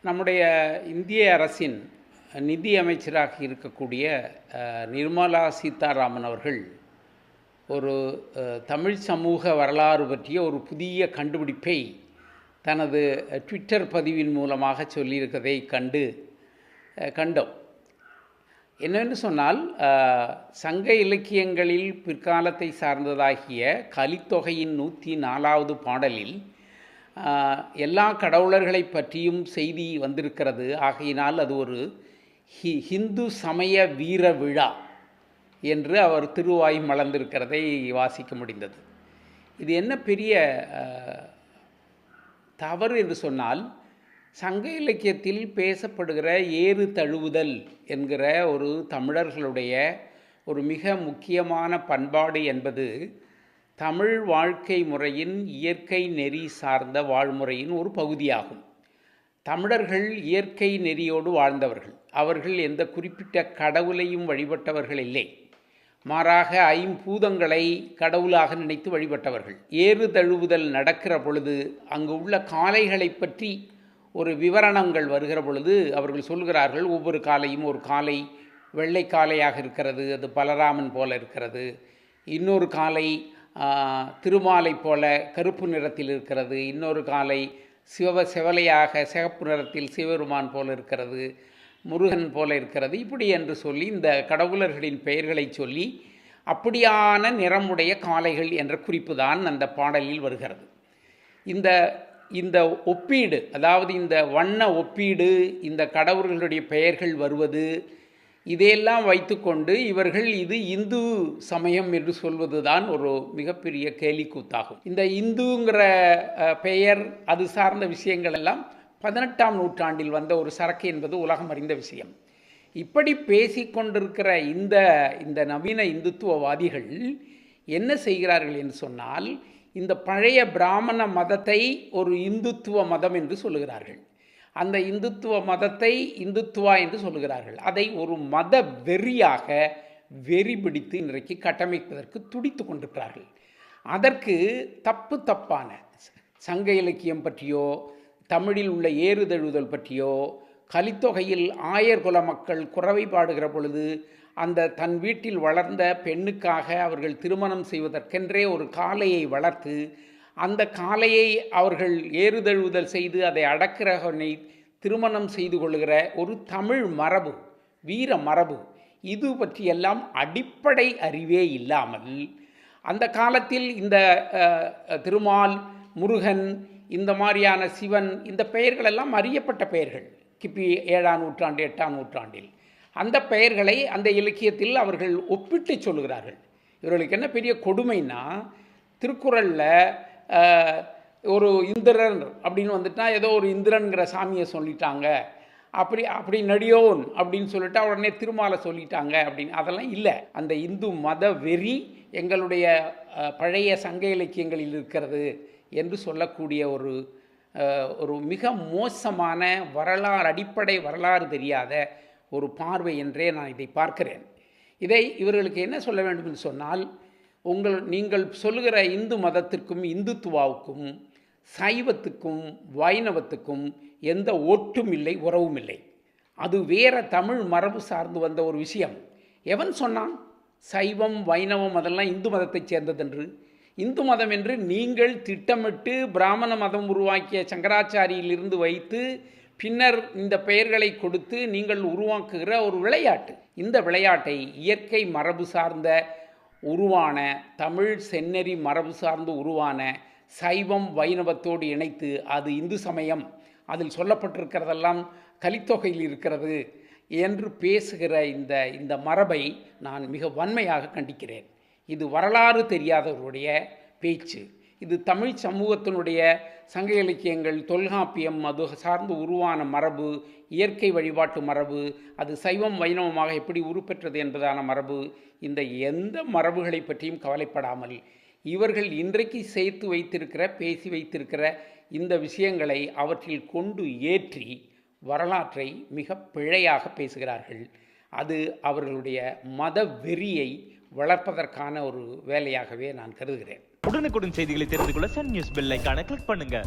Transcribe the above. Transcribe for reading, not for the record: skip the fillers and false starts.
நம்முடைய இந்திய அரசின் நிதி அமைச்சராக இருக்கக்கூடிய நிர்மலா சீதாராமன் அவர்கள் ஒரு தமிழ் சமூக வரலாறு பற்றிய ஒரு புதிய கண்டுபிடிப்பை தனது ட்விட்டர் பதிவின் மூலமாக சொல்லியிருக்கதை கண்டோம். என்னவென்று சொன்னால், சங்க இலக்கியங்களில் பிற்காலத்தை சார்ந்ததாகிய கலித்தொகையின் 104வது பாடலில் எல்லா கடவுளர்களை பற்றியும் செய்தி வந்திருக்கிறது. ஆகையினால் அது ஒரு ஹிந்து சமய வீர விழா என்று அவர் திருவாய் மலர்ந்திருக்கிறதை வாசிக்க முடிந்தது. இது என்ன பெரிய தவறு என்று சொன்னால், சங்க இலக்கியத்தில் பேசப்படுகிற ஏறு தழுவுதல் என்கிற ஒரு தமிழர்களுடைய ஒரு மிக முக்கியமான பண்பாடு என்பது தமிழ் வாழ்க்கை முறையின் இயற்கை நெறி சார்ந்த வாழ்முறையின் ஒரு பகுதியாகும். தமிழர்கள் இயற்கை நெறியோடு வாழ்ந்தவர்கள். அவர்கள் எந்த குறிப்பிட்ட கடவுளையும் வழிபட்டவர்கள் இல்லை. மாறாக ஐம்பூதங்களை கடவுளாக நினைத்து வழிபட்டவர்கள். ஏறு தழுவுதல் நடக்கிற பொழுது அங்கு உள்ள காளைகளை பற்றி ஒரு விவரணங்கள் வருகிற பொழுது அவர்கள் சொல்கிறார்கள், ஒவ்வொரு காளையும் ஒரு காளை வெள்ளை காளையாக இருக்கிறது, அது பலராமன் போல இருக்கிறது. இன்னொரு காளை திருமாலை போல கருப்பு நிறத்தில் இருக்கிறது. இன்னொரு காளை செவலையாக சிகப்பு நிறத்தில் சிவபெருமான் போல இருக்கிறது, முருகன் போல இருக்கிறது. இப்படி என்று சொல்லி இந்த கடவுளர்களின் பெயர்களை சொல்லி அப்படியான நிறமுடைய காளைகள் என்ற குறிப்பு தான் அந்த பாடலில் வருகிறது. இந்த ஒப்பீடு, அதாவது இந்த வண்ண ஒப்பீடு, இந்த கடவுள்களுடைய பெயர்கள் வருவது, இதையெல்லாம் வைத்துக்கொண்டு இவர்கள் இது இந்து சமயம் என்று சொல்வது தான் ஒரு மிகப்பெரிய கேலிக்கூத்தாகும். இந்த இந்துங்கிற பெயர், அது சார்ந்த விஷயங்கள் எல்லாம் 18ஆம் நூற்றாண்டில் வந்த ஒரு சரக்கு என்பது உலகம் அறிந்த விஷயம். இப்படி பேசிக்கொண்டிருக்கிற இந்த நவீன இந்துத்துவவாதிகள் என்ன செய்கிறார்கள் என்று சொன்னால், இந்த பழைய பிராமண மதத்தை ஒரு இந்துத்துவ மதம் என்று சொல்லுகிறார்கள். அந்த இந்துத்துவ மதத்தை இந்துத்துவா என்று சொல்லுகிறார்கள். அதை ஒரு மத வெறியாக வெறி பிடித்து இன்றைக்கு கட்டமைப்பதற்கு துடித்து கொண்டிருக்கிறார்கள். அதற்கு தப்பான சங்க இலக்கியம் பற்றியோ, தமிழில் உள்ள ஏறுதழுவுதல் பற்றியோ, கலித்தொகையில் ஆயர் குல மக்கள் குறவை பாடுகிற பொழுது அந்த தன் வீட்டில் வளர்ந்த பெண்ணுக்காக அவர்கள் திருமணம் செய்வதற்கென்றே ஒரு காளையை வளர்த்து அந்த காளையை அவர்கள் ஏறுதழுவுதல் செய்து அதை அடக்கிறவனை திருமணம் செய்து கொள்கிற ஒரு தமிழ் மரபு, வீர மரபு, இது பற்றியெல்லாம் அடிப்படை அறிவே இல்லாமல் அந்த காலத்தில் இந்த திருமால், முருகன், இந்த மாதிரியான சிவன், இந்த பெயர்களெல்லாம் அறியப்பட்ட பெயர்கள். கிபி 7ஆம் நூற்றாண்டு 8ஆம் நூற்றாண்டில் அந்த பெயர்களை அந்த இலக்கியத்தில் அவர்கள் ஒப்பிட்டு சொல்லுகிறார்கள். இவர்களுக்கு என்ன பெரிய கொடுமைன்னா, திருக்குறளில் ஒரு இந்திரன் அப்படின்னு வந்துட்டா ஏதோ ஒரு இந்திரன்கிற சாமியை சொல்லிட்டாங்க, அப்படி நடியோன் அப்படின்னு சொல்லிட்டா உடனே திருமாலை சொல்லிட்டாங்க அப்படின்னு. அதெல்லாம் இல்லை. அந்த இந்து மத வெறி எங்களுடைய பழைய சங்க இலக்கியங்களில் இருக்கிறது என்று சொல்லக்கூடிய ஒரு மிக மோசமான அடிப்படை வரலாறு தெரியாத ஒரு பார்வை என்றே நான் இதை பார்க்கிறேன். இவர்களுக்கு என்ன சொல்ல வேண்டும் என்று சொன்னால், நீங்கள் சொல்லுகிற இந்து மதத்திற்கும் இந்துத்துவாவுக்கும் சைவத்துக்கும் வைணவத்துக்கும் எந்த ஒட்டும் இல்லை, உறவும் இல்லை. அது வேற தமிழ் மரபு சார்ந்து வந்த ஒரு விஷயம். எவன் சொன்னான் சைவம் வைணவம் அதெல்லாம் இந்து மதத்தைச் சேர்ந்ததென்று? இந்து மதம் என்று நீங்கள் திட்டமிட்டு பிராமண மதம் உருவாக்கிய சங்கராச்சாரியிலிருந்து வைத்து பின்னர் இந்த பெயர்களை கொடுத்து நீங்கள் உருவாக்குகிற ஒரு விளையாட்டு. இந்த விளையாட்டை இயற்கை மரபு சார்ந்த உருவான, தமிழ் செந்நெறி மரபு சார்ந்து உருவான சைவம் வைணவத்தோடு இணைத்து அது இந்து சமயம், அதில் சொல்லப்பட்டிருக்கிறதெல்லாம் கலித்தொகையில் இருக்கிறது என்று பேசுகிற இந்த மரபை நான் மிக வன்மையாக கண்டிக்கிறேன். இது வரலாறு தெரியாதவருடைய பேச்சு. இது தமிழ் சமூகத்தினுடைய சங்க இலக்கியங்கள், தொல்காப்பியம், அது சார்ந்து உருவான மரபு, இயற்கை வழிபாட்டு மரபு, அது சைவம் வைணவமாக எப்படி உருப்பெற்றது என்பதான மரபு. இந்த எந்த மரபுகளை பற்றியும் கவலைப்படாமல் இவர்கள் இன்றைக்கு பேசி வைத்திருக்கிற இந்த விஷயங்களை அவற்றில் கொண்டு ஏற்றி வரலாற்றை மிக பிழையாக பேசுகிறார்கள். அது அவர்களுடைய மத வெறியை வளர்ப்பதற்கான ஒரு வேலையாகவே நான் கருதுகிறேன். உடனுக்குடன் செய்திகளை தெரிந்து கொள்ள சன் நியூஸ் பெல் ஐகானை கிளிக் பண்ணுங்க.